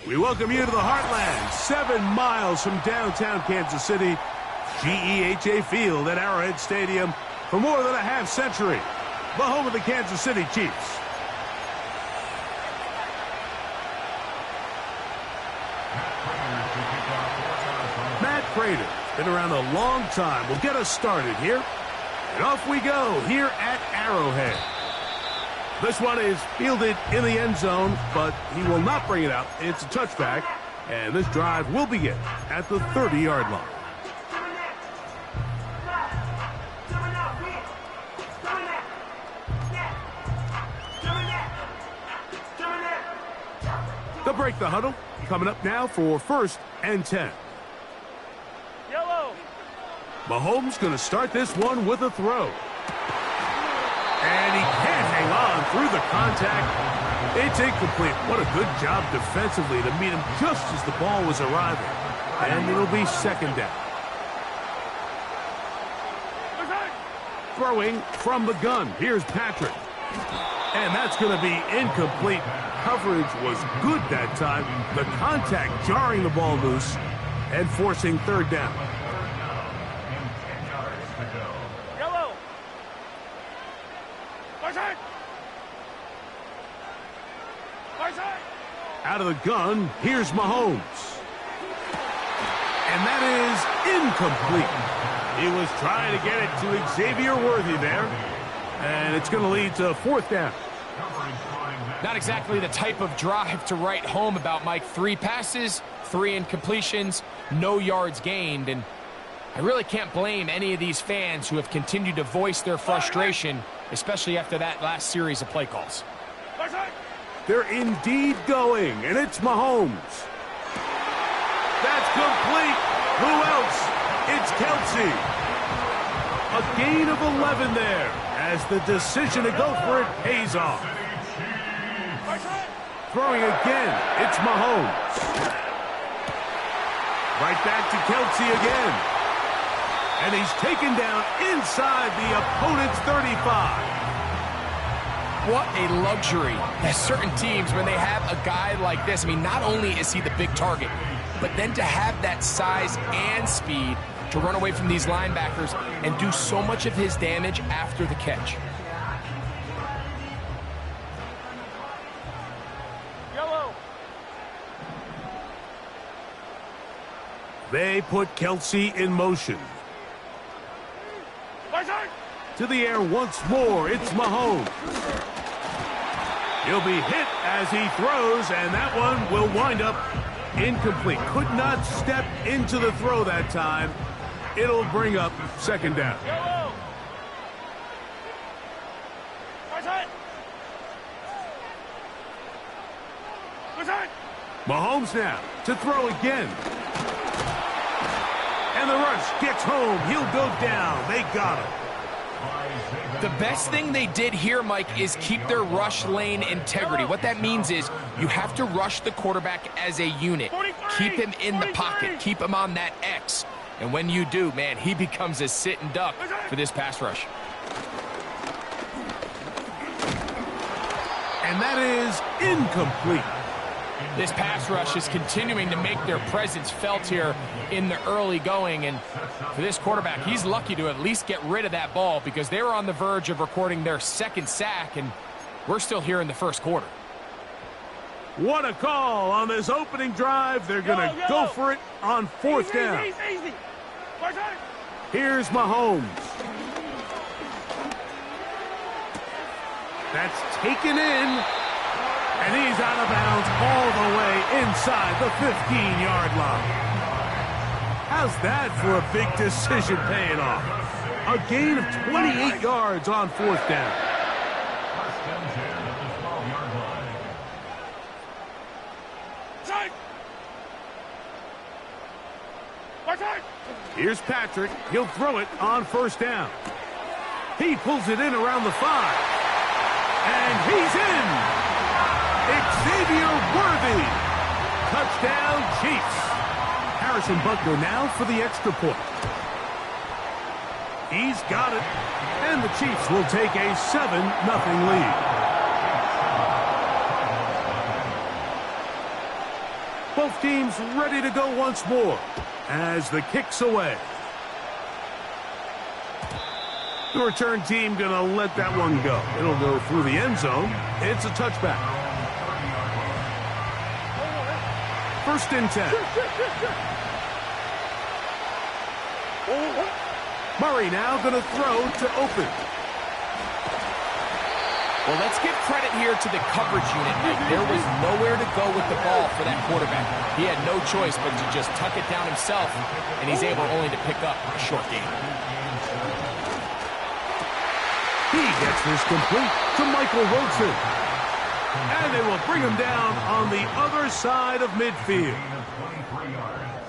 We welcome you to the Heartland, 7 miles from downtown Kansas City, G.O.A.T Field at Arrowhead Stadium for more than a half-century, the home of the Kansas City Chiefs. Matt Prater, been around a long time, will get us started here. And off we go here at Arrowhead. This one is fielded in the end zone, but he will not bring it out. It's a touchback, and this drive will begin at the 30-yard line. They'll break the huddle. Coming up now for 1st and 10. Yellow. Mahomes going to start this one with a throw. And he can't hang on through the contact. It's incomplete. What a good job defensively to meet him just as the ball was arriving. And it'll be 2nd down. Throwing from the gun. Here's Patrick. And that's going to be incomplete. Coverage was good that time. The contact jarring the ball loose and forcing 3rd down. Out of the gun, here's Mahomes. And that is incomplete. He was trying to get it to Xavier Worthy there. And it's going to lead to 4th down. Not exactly the type of drive to write home about, Mike. 3 passes, 3 incompletions, no yards gained. And I really can't blame any of these fans who have continued to voice their frustration, especially after that last series of play calls. They're indeed going, and it's Mahomes. That's complete. Who else? It's Kelsey. A gain of 11 there as the decision to go for it pays off. Throwing again, it's Mahomes. Right back to Kelsey again. And he's taken down inside the opponent's 35. What a luxury that certain teams, when they have a guy like this, I mean, not only is he the big target, but then to have that size and speed to run away from these linebackers and do so much of his damage after the catch. Yellow. They put Kelsey in motion. To the air once more, it's Mahomes. He'll be hit as he throws, and that one will wind up incomplete. Could not step into the throw that time. It'll bring up 2nd down. Mahomes now to throw again. And the rush gets home. He'll go down. They got him. The best thing they did here, Mike, is keep their rush lane integrity. What that means is you have to rush the quarterback as a unit. Keep him in the pocket. Keep him on that X. And when you do, man, he becomes a sitting duck for this pass rush. And that is incomplete. This pass rush is continuing to make their presence felt here in the early going. And for this quarterback, he's lucky to at least get rid of that ball because they were on the verge of recording their 2nd sack, and we're still here in the 1st quarter. What a call on this opening drive. They're going to go for it on 4th down. Easy. Here's Mahomes. That's taken in. And he's out of bounds all the way inside the 15-yard line. How's that for a big decision paying off? A gain of 28 yards on 4th down. Here's Patrick. He'll throw it on 1st down. He pulls it in around the 5. And he's in. Xavier Worthy. Touchdown, Chiefs. Harrison Butler now for the extra point. He's got it. And the Chiefs will take a 7-0 lead. Both teams ready to go once more as the kick's away. The return team going to let that one go. It'll go through the end zone. It's a touchback. 1st and 10. Murray now going to throw to open. Well, let's give credit here to the coverage unit, Mike. There was nowhere to go with the ball for that quarterback. He had no choice but to just tuck it down himself, and he's able only to pick up a short gain. He gets this complete to Michael Wilson. And they will bring him down on the other side of midfield.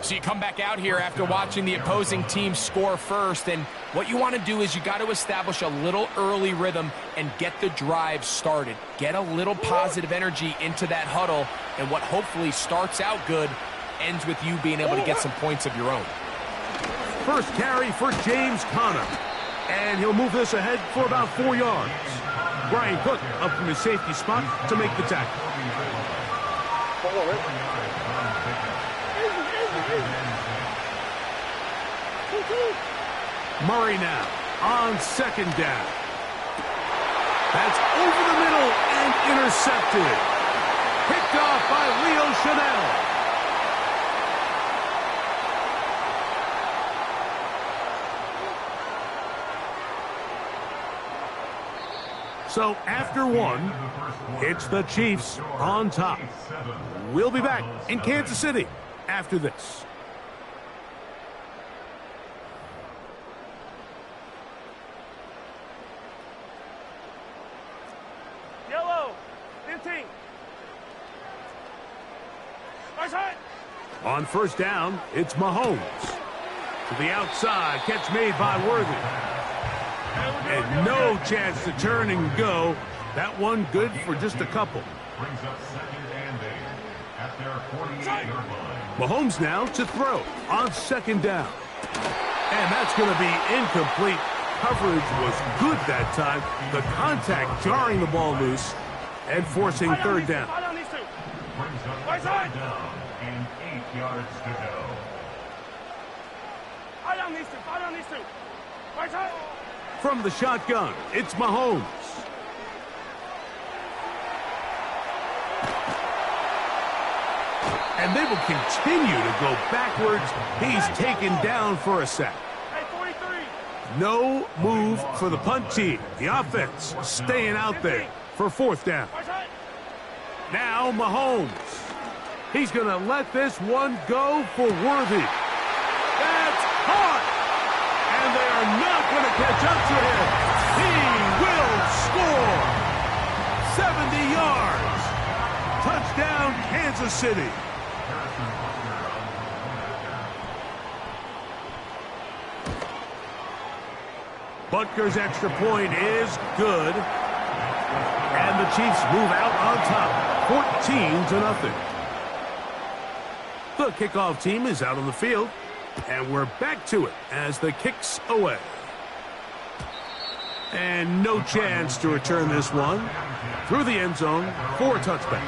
So you come back out here after watching the opposing team score first, and what you want to do is you got to establish a little early rhythm and get the drive started. Get a little positive energy into that huddle, and what hopefully starts out good ends with you being able to get some points of your own. First carry for James Conner, and he'll move this ahead for about 4 yards. Brian Cook up from his safety spot to make the tackle. Murray now on 2nd down. That's over the middle and intercepted. Picked off by Leo Chanel. So after 1, it's the Chiefs on top. We'll be back in Kansas City after this. Yellow. 15. Right side. On 1st down, it's Mahomes. To the outside, catch made by Worthy. And no chance to turn and go. That one good for just a couple. Brings up 2nd and 8 at their 48-yard line. Mahomes now to throw on 2nd down. And that's going to be incomplete. Coverage was good that time. The contact jarring the ball loose and forcing 3rd down. Brings up 3rd down and 8 yards to go. Right side. From the shotgun, it's Mahomes. And they will continue to go backwards. He's taken down for a sack. No move for the punt team. The offense staying out there for 4th down. Now Mahomes. He's going to let this one go for Worthy. That's caught. And they are not going to catch up to him. He will score. 70 yards. Touchdown, Kansas City. Butker's extra point is good. And the Chiefs move out on top, 14-0. The kickoff team is out on the field. And we're back to it as the kick's away. And no chance to return this one through the end zone for a touchback.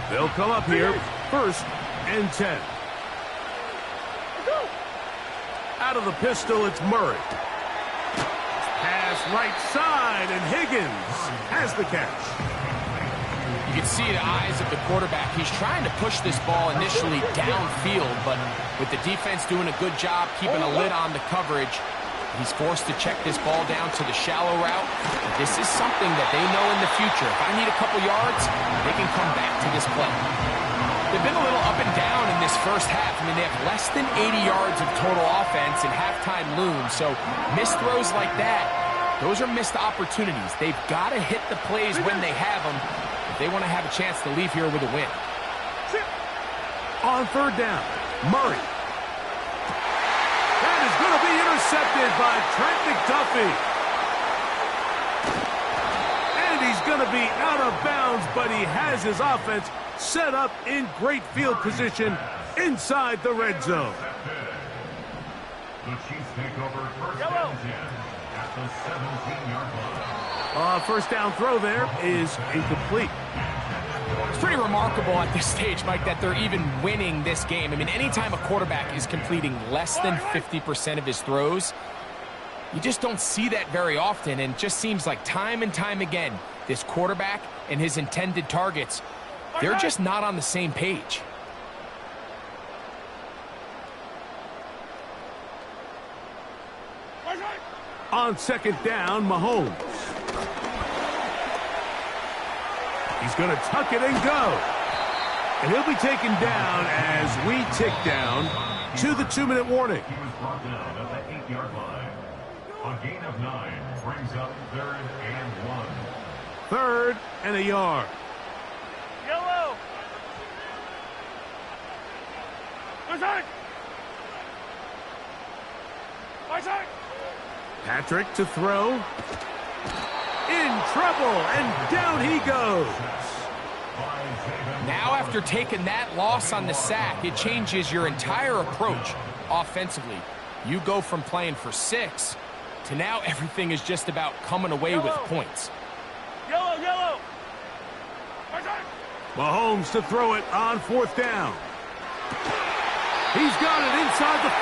They'll come up here, 1st and 10. Out of the pistol, it's Murray. Pass right side, and Higgins has the catch. You can see the eyes of the quarterback. He's trying to push this ball initially downfield, but with the defense doing a good job keeping a lid on the coverage, he's forced to check this ball down to the shallow route. This is something that they know in the future. If I need a couple yards, they can come back to this play. They've been a little up and down in this first half. I mean, they have less than 80 yards of total offense and halftime looms, so missed throws like that, those are missed opportunities. They've got to hit the plays when they have them if they want to have a chance to leave here with a win. On 3rd down, Murray. That is going to be intercepted by Trent McDuffie. And he's going to be out of bounds, but he has his offense set up in great field position inside the red zone. The Chiefs take over 1st and 10 at the 17-yard line. First down throw there is incomplete. It's pretty remarkable at this stage, Mike, that they're even winning this game. I mean, anytime a quarterback is completing less than 50% of his throws, you just don't see that very often, and it just seems like time and time again, this quarterback and his intended targets, they're just not on the same page. On second down, Mahomes. He's going to tuck it and go. And he'll be taken down as we tick down to the 2-minute warning. He was brought down at the 8-yard line. A gain of 9 brings up 3rd and 1. 3rd and a yard. Yellow. Good side. Right side. Patrick to throw. In trouble, and down he goes. Now, after taking that loss on the sack, it changes your entire approach offensively. You go from playing for 6 to now everything is just about coming away with points. Yellow, yellow. Right side. Mahomes to throw it on 4th down. He's got it inside the 5.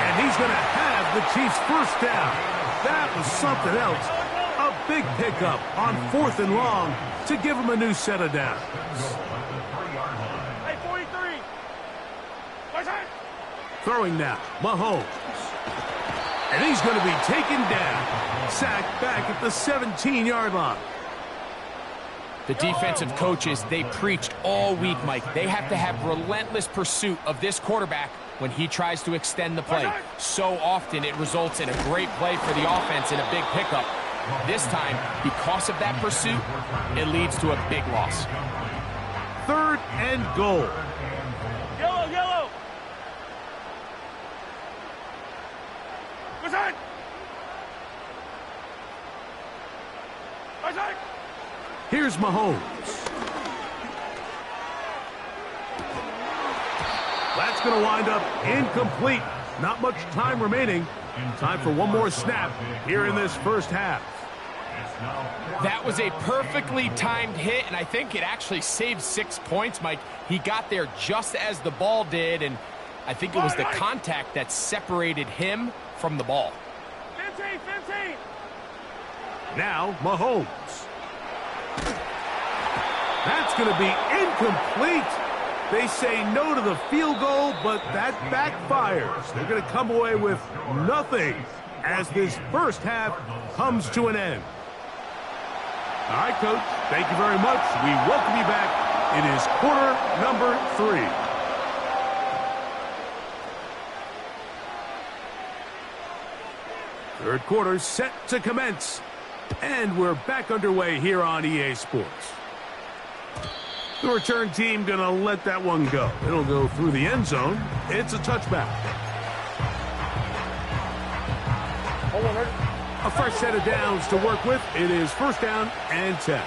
And he's going to have the Chiefs' first down. That was something else. A big pickup on 4th and long to give him a new set of downs. Hey, 43. Right side. Throwing now, Mahomes. And he's going to be taken down. Sacked back at the 17-yard line. The defensive coaches, they preached all week, Mike. They have to have relentless pursuit of this quarterback when he tries to extend the play. So often it results in a great play for the offense and a big pickup. This time, because of that pursuit, it leads to a big loss. 3rd and goal. Yellow, yellow. Good side. Right side. Here's Mahomes. That's going to wind up incomplete. Not much time remaining. Time for one more snap here in this first half. That was a perfectly timed hit, and I think it actually saved 6 points, Mike. He got there just as the ball did, and I think it was the contact that separated him from the ball. 15, 15. Now, Mahomes. That's going to be incomplete. They say no to the field goal, but that backfires. They're going to come away with nothing as this first half comes to an end. All right, Coach, thank you very much. We welcome you back. It is quarter number 3. Third quarter set to commence. And we're back underway here on EA Sports. The return team going to let that one go. It'll go through the end zone. It's a touchback. A fresh set of downs to work with. It is 1st down and 10.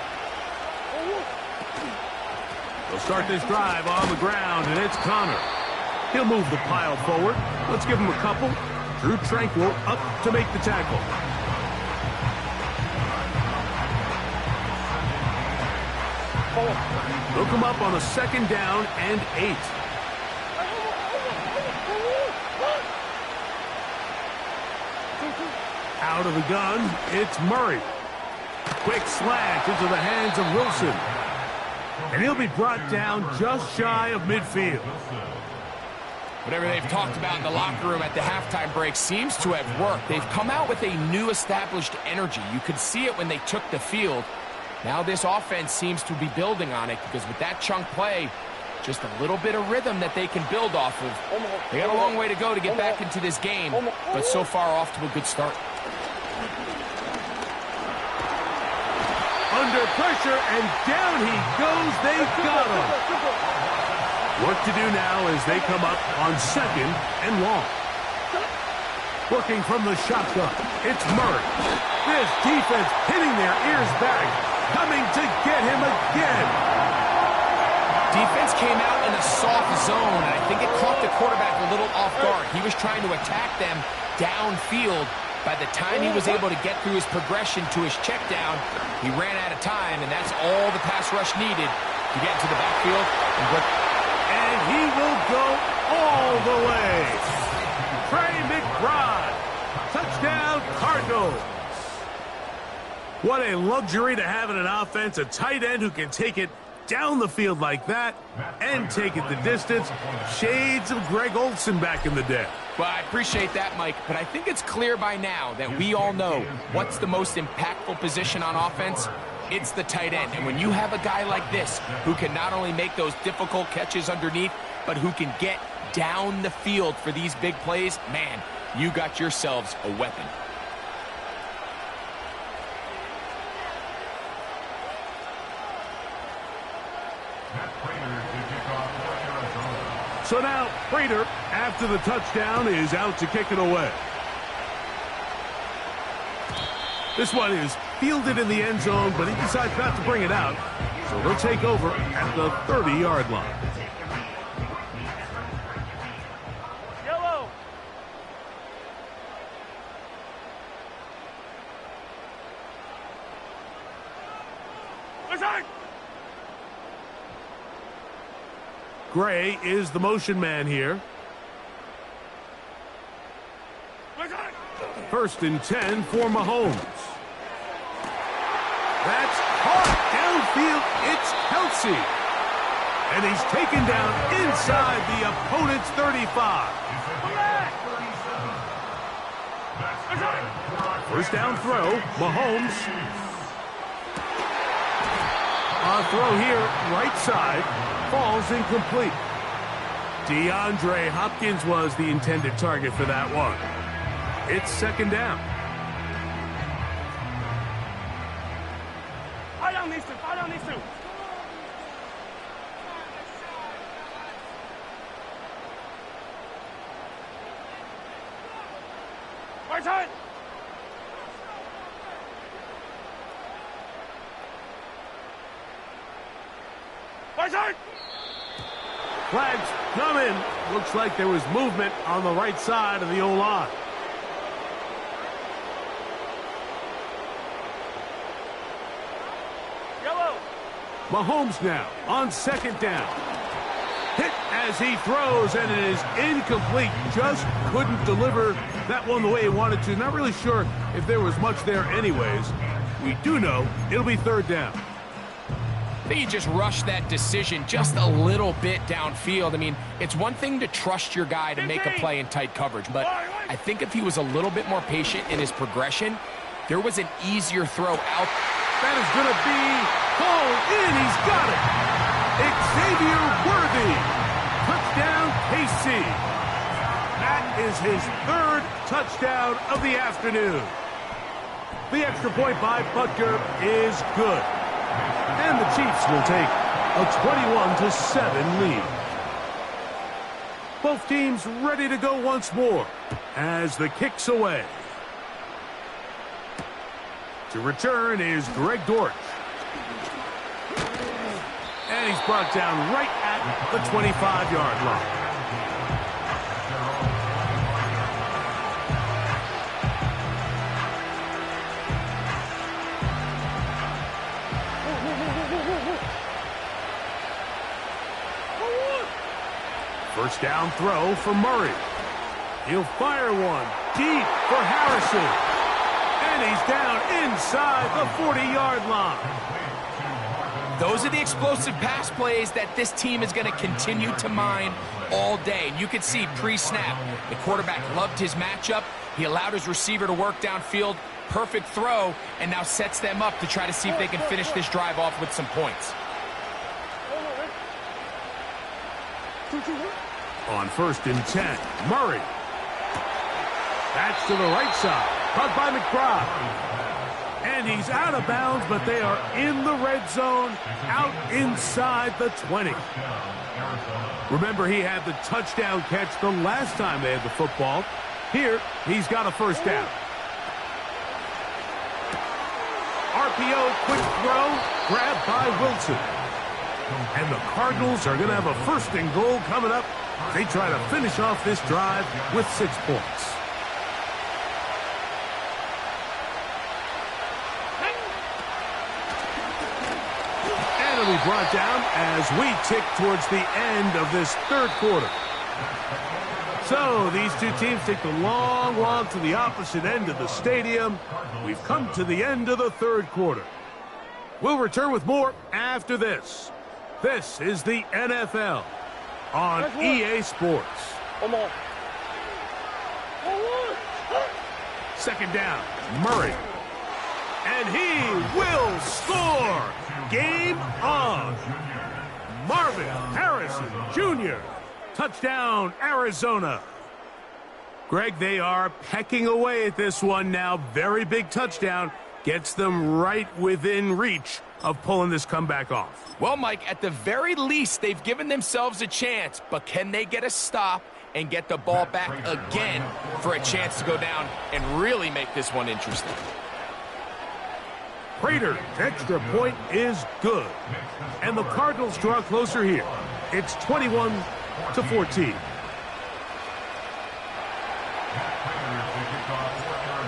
They'll start this drive on the ground, and it's Connor. He'll move the pile forward. Let's give him a couple. Drew Tranquil up to make the tackle. They'll come up on a 2nd down and 8. Out of the gun, it's Murray. Quick slant into the hands of Wilson. And he'll be brought down just shy of midfield. Whatever they've talked about in the locker room at the halftime break seems to have worked. They've come out with a new established energy. You could see it when they took the field. Now this offense seems to be building on it because with that chunk play, just a little bit of rhythm that they can build off of. They got a long way to go to get back into this game, but so far off to a good start. Under pressure, and down he goes. They've got him. Work to do now as they come up on 2nd and long. Working from the shotgun, it's Murray. This defense hitting their ears back, coming to get him again. Defense came out in a soft zone, and I think it caught the quarterback a little off guard. He was trying to attack them downfield. By the time he was able to get through his progression to his check down, he ran out of time, and that's all the pass rush needed to get into the backfield. And he will go all the way. Trey McBride, touchdown Cardinals. What a luxury to have in an offense, a tight end who can take it down the field like that and take it the distance. Shades of Greg Olsen back in the day. Well, I appreciate that, Mike, but I think it's clear by now that we all know what's the most impactful position on offense. It's the tight end. And when you have a guy like this who can not only make those difficult catches underneath, but who can get down the field for these big plays, man, you got yourselves a weapon. So now, Prater, after the touchdown, is out to kick it away. This one is fielded in the end zone, but he decides not to bring it out. So they'll take over at the 30-yard line. Yellow. Listen. Gray is the motion man here. Listen. 1st and 10 for Mahomes. That's caught downfield. It's Kelsey. And he's taken down inside the opponent's 35. 1st down throw, Mahomes. A throw here, right side, falls incomplete. DeAndre Hopkins was the intended target for that one. It's 2nd down. Fire down these two. Fire down these two. Right side. Right side. Flags coming. Looks like there was movement on the right side of the O-line. Yellow. Mahomes now on 2nd down. Hit as he throws, and it is incomplete. Just couldn't deliver that one the way he wanted to. Not really sure if there was much there anyways. We do know it'll be 3rd down. I think he just rushed that decision just a little bit downfield. I mean, it's one thing to trust your guy to make a play in tight coverage, but I think if he was a little bit more patient in his progression, there was an easier throw out. That is going to be called in. He's got it. Xavier Worthy. Touchdown, KC. That is his 3rd touchdown of the afternoon. The extra point by Butker is good. And the Chiefs will take a 21-7 lead. Both teams ready to go once more as the kick's away. To return is Greg Dortch. And he's brought down right at the 25-yard line. First down throw for Murray. He'll fire one deep for Harrison. And he's down inside the 40-yard line. Those are the explosive pass plays that this team is going to continue to mine all day. And you can see pre-snap, the quarterback loved his matchup. He allowed his receiver to work downfield. Perfect throw, and now sets them up to try to see if they can finish this drive off with some points. On 1st and 10, Murray. That's to the right side. Caught by McBride. And he's out of bounds, but they are in the red zone, out inside the 20. Remember, he had the touchdown catch the last time they had the football. Here, he's got a 1st down. RPO, quick throw, grabbed by Wilson. And the Cardinals are going to have a 1st and goal coming up. They try to finish off this drive with 6 points. going to be brought down as we tick towards the end of this third quarter. So these two teams take the long walk to the opposite end of the stadium. We've come to the end of the third quarter. We'll return with more after this. This is the NFL on EA Sports. Second down, Murray. And he will score. Game on. Marvin Harrison Jr. Touchdown, Arizona. Greg, they are pecking away at this one now. Very big touchdown. Gets them right within reach of pulling this comeback off. Well, Mike, at the very least, they've given themselves a chance. But can they get a stop and get the ball back again for a chance to go down and really make this one interesting? Prater's extra point is good. And the Cardinals draw closer here. It's 21-14.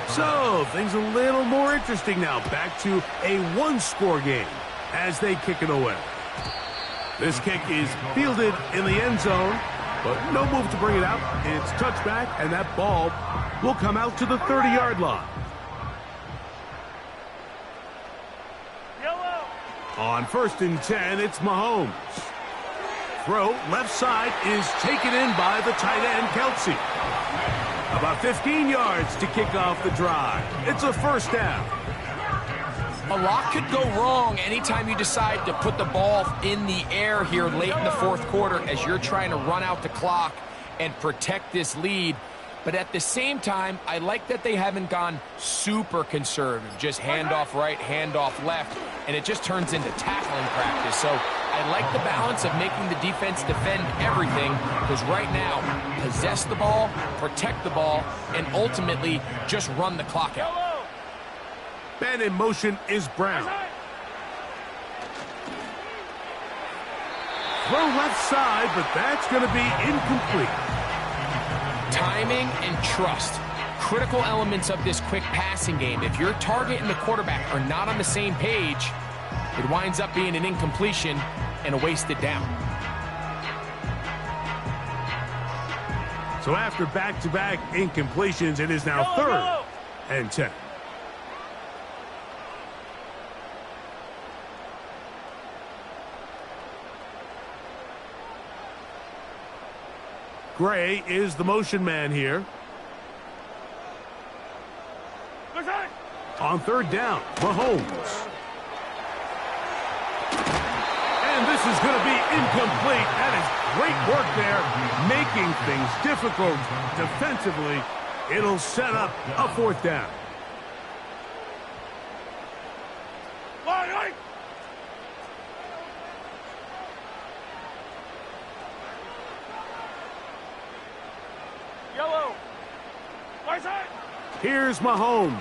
So, things a little more interesting now. Back to a one-score game as they kick it away. This kick is fielded in the end zone, but no move to bring it out. It's touchback, and that ball will come out to the 30-yard line. On 1st and 10, it's Mahomes. Throw left side is taken in by the tight end, Kelsey. About 15 yards to kick off the drive. It's a first down. A lot could go wrong anytime you decide to put the ball in the air here late in the fourth quarter as you're trying to run out the clock and protect this lead. But at the same time, I like that they haven't gone super conservative. Just handoff right, handoff left, and it just turns into tackling practice. So I like the balance of making the defense defend everything, because right now, possess the ball, protect the ball, and ultimately just run the clock out. Man in motion is Brown. Throw left side, but that's going to be incomplete. Timing and trust, critical elements of this quick passing game. If your target and the quarterback are not on the same page, it winds up being an incompletion and a wasted down. So after back-to-back incompletions, it is now 3rd and 10. Gray is the motion man here. On 3rd down, Mahomes. And this is going to be incomplete. That is great work there, making things difficult defensively. It'll set up a 4th down. Here's Mahomes.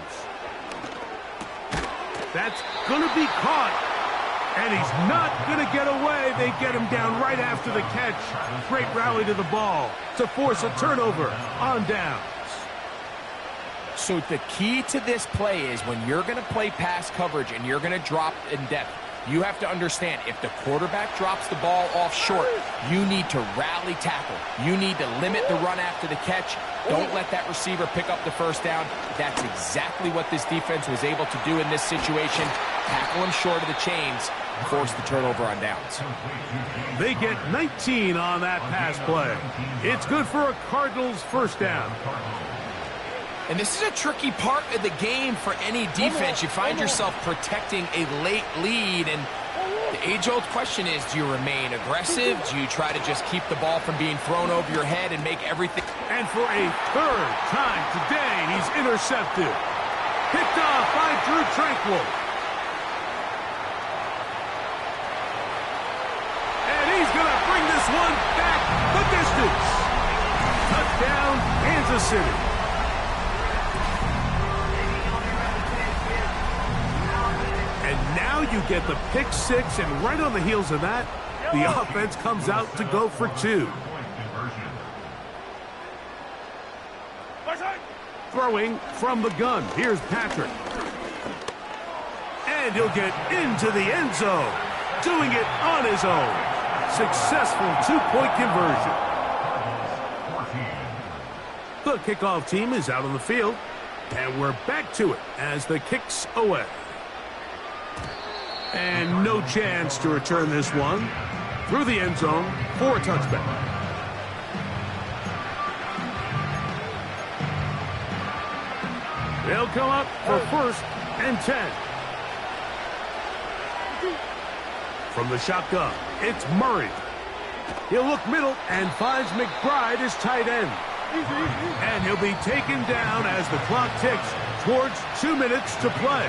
That's going to be caught. And he's not going to get away. They get him down right after the catch. Great rally to the ball to force a turnover on downs. So the key to this play is when you're going to play pass coverage and you're going to drop in depth, you have to understand if the quarterback drops the ball off short, you need to rally tackle. You need to limit the run after the catch. Don't let that receiver pick up the first down. That's exactly what this defense was able to do in this situation. Tackle him short of the chains, force the turnover on downs. They get 19 on that pass play. It's good for a Cardinals first down. And this is a tricky part of the game for any defense. You find yourself protecting a late lead, and the age-old question is, do you remain aggressive? Do you try to just keep the ball from being thrown over your head and make everything? And for a 3rd time today, he's intercepted. Picked off by Drew Tranquill. And he's going to bring this one back the distance. Touchdown, Kansas City. And now you get the pick 6, and right on the heels of that, the offense comes out to go for 2. Throwing from the gun. Here's Patrick. And he'll get into the end zone. doing it on his own. Successful two-point conversion. The kickoff team is out on the field, and we're back to it as the kick's away. And no chance to return this one through the end zone for a touchback. They'll come up for 1st and 10. From the shotgun, it's Murray. He'll look middle and finds McBride as tight end. And he'll be taken down as the clock ticks towards 2 minutes to play.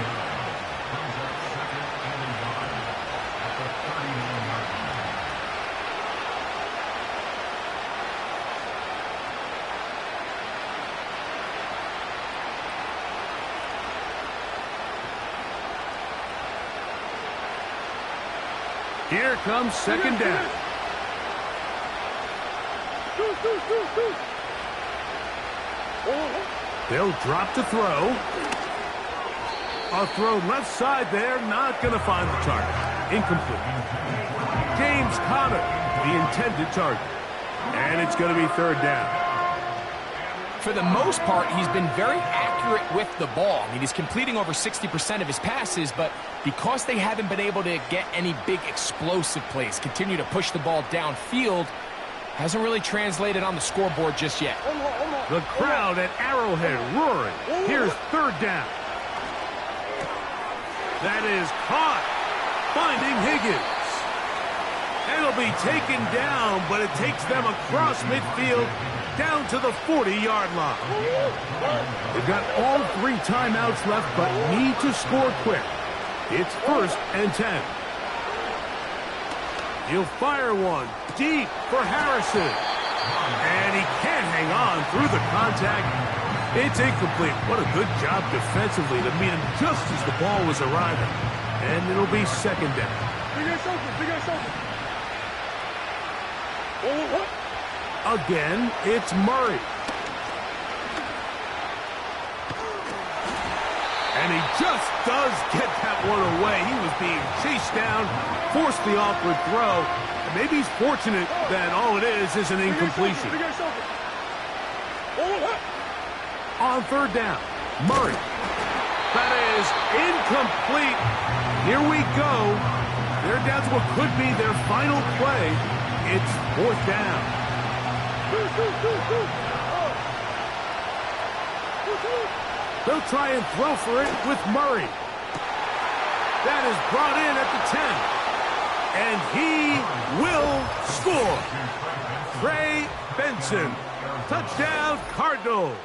Here comes 2nd down. They'll drop to throw. A throw left side there, not going to find the target. Incomplete. James Conner, the intended target. And it's going to be 3rd down. For the most part, he's been very accurate with the ball. I mean, he's completing over 60% of his passes, but because they haven't been able to get any big explosive plays, continue to push the ball downfield, hasn't really translated on the scoreboard just yet. The crowd at Arrowhead roaring. Here's 3rd down. That is caught. Finding Higgins. It'll be taken down, but it takes them across midfield down to the 40-yard line. They've got all 3 timeouts left, but need to score quick. It's 1st and 10. He'll fire one deep for Harrison. And he can't hang on through the contact. It's incomplete. What a good job defensively to meet him just as the ball was arriving. And it'll be 2nd down. Again, it's Murray. And he just does get that one away. He was being chased down, forced the awkward throw. And maybe he's fortunate that all it is an incompletion. On 3rd down, Murray. That is incomplete. Here we go. They're down to what could be their final play. It's 4th down. They'll try and throw for it with Murray. That is brought in at the 10. And he will score. Trey Benson. Touchdown, Cardinals.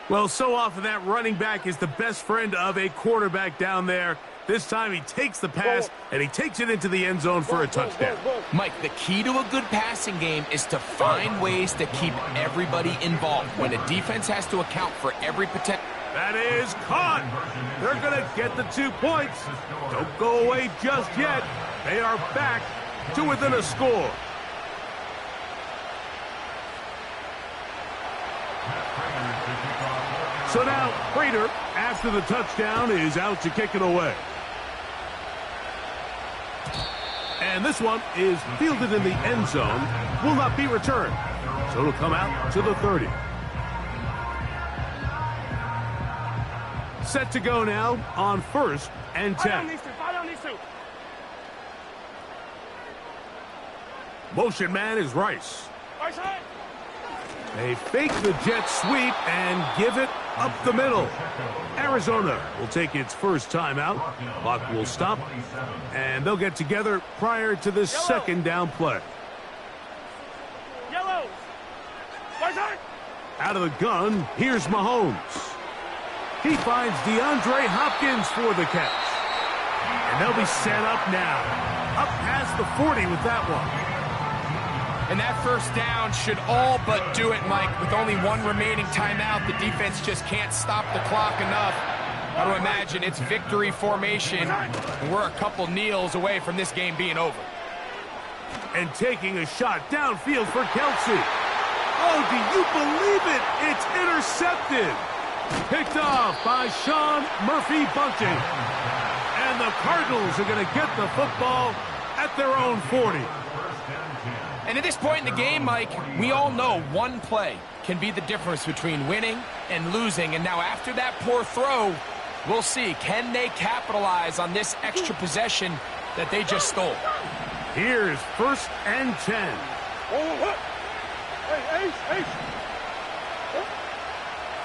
Well, so often that running back is the best friend of a quarterback down there. This time he takes the pass, and he takes it into the end zone for a touchdown. Mike, the key to a good passing game is to find ways to keep everybody involved. When a defense has to account for every potential... That is caught. They're going to get the 2 points. Don't go away just yet. They are back to within a score. So now, Prater, after the touchdown, is out to kick it away. And this one is fielded in the end zone, will not be returned. So it'll come out to the 30. Set to go now on 1st and 10. Motion man is Rice. They fake the jet sweep and give it up the middle. Arizona will take its first timeout. Clock will stop, and they'll get together prior to this 2nd down play. Yellow. Out of the gun, here's Mahomes. He finds DeAndre Hopkins for the catch. And they'll be set up now. Up past the 40 with that one. And that 1st down should all but do it, Mike. With only 1 remaining timeout, the defense just can't stop the clock enough. Got to imagine it's victory formation, and we're a couple kneels away from this game being over. And taking a shot downfield for Kelsey. Oh, do you believe it? It's intercepted. Picked off by Sean Murphy-Bunting. And the Cardinals are going to get the football at their own 40. And at this point in the game, Mike, we all know one play can be the difference between winning and losing. And now after that poor throw, we'll see, can they capitalize on this extra possession that they just stole? Here's 1st and 10.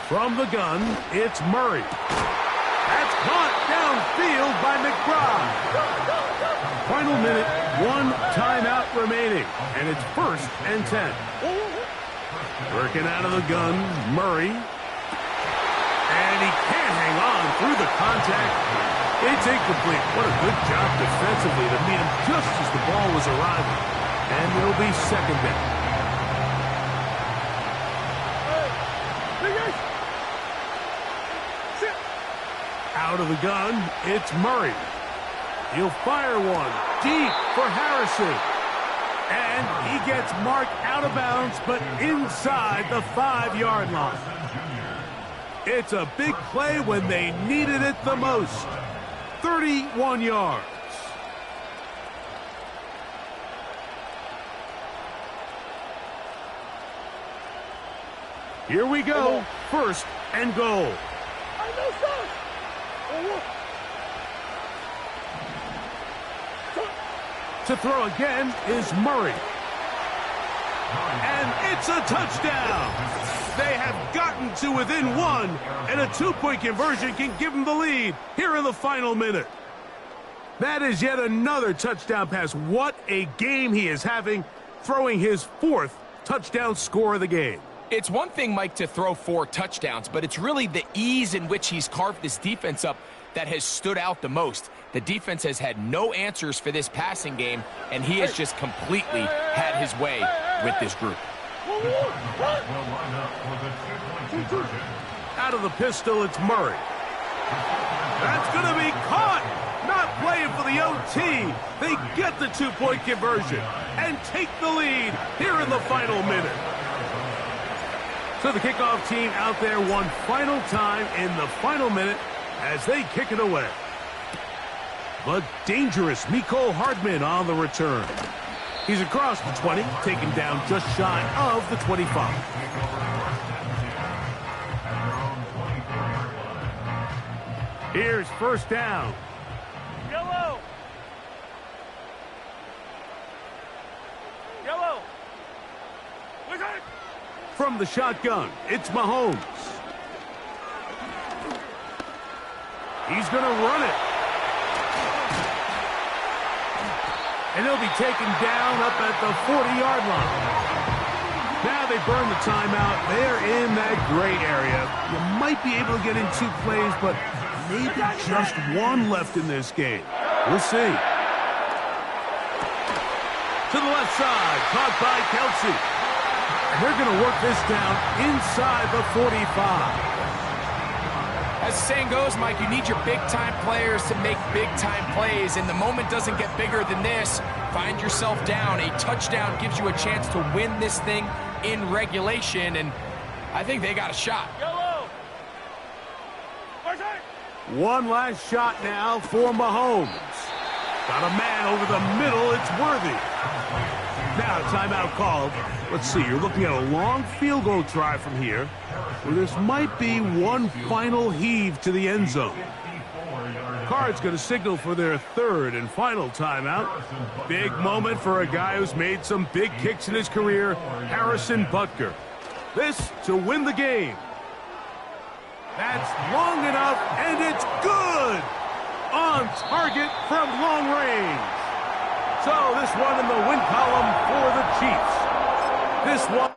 From the gun, it's Murray. That's caught downfield by McBride. Final minute, 1 timeout remaining, and it's 1st and 10. Working out of the gun, Murray. And he can't hang on through the contact. It's incomplete. What a good job defensively to meet him just as the ball was arriving. And it'll be 2nd down. Out of the gun, it's Murray. He'll fire one deep for Harrison. And he gets marked out of bounds, but inside the 5-yard line. It's a big play when they needed it the most. 31 yards. Here we go. 1st and goal. To throw again is Murray. And it's a touchdown. They have gotten to within 1, and a 2-point conversion can give them the lead here in the final minute. That is yet another touchdown pass. What a game he is having, throwing his 4th touchdown score of the game. It's one thing, Mike, to throw 4 touchdowns, but it's really the ease in which he's carved this defense up that has stood out the most. The defense has had no answers for this passing game, and he has just completely had his way with this group. Out of the pistol, it's Murray. That's going to be caught. Not playing for the OT. They get the 2-point conversion and take the lead here in the final minute. So the kickoff team out there one final time in the final minute as they kick it away. But dangerous Mecole Hardman on the return. He's across the 20, taken down just shy of the 25. Here's 1st down. Yellow. Yellow. From the shotgun, it's Mahomes. He's going to run it. And he'll be taken down up at the 40-yard line. Now they burn the timeout. They're in that gray area. You might be able to get in 2 plays, but maybe just 1 left in this game. We'll see. To the left side, caught by Kelsey. And they're going to work this down inside the 45. As the saying goes, Mike, you need your big-time players to make big-time plays, and the moment doesn't get bigger than this. Find yourself down. A touchdown gives you a chance to win this thing in regulation, and I think they got a shot. Yellow. One last shot now for Mahomes. Got a man over the middle. It's Worthy. Now, timeout called. Let's see, you're looking at a long field goal try from here, where this might be one final heave to the end zone. Cards going to signal for their 3rd and final timeout. Big moment for a guy who's made some big kicks in his career, Harrison Butker. This to win the game. That's long enough, and it's good! On target from long range. So this one in the win column for the Chiefs. This one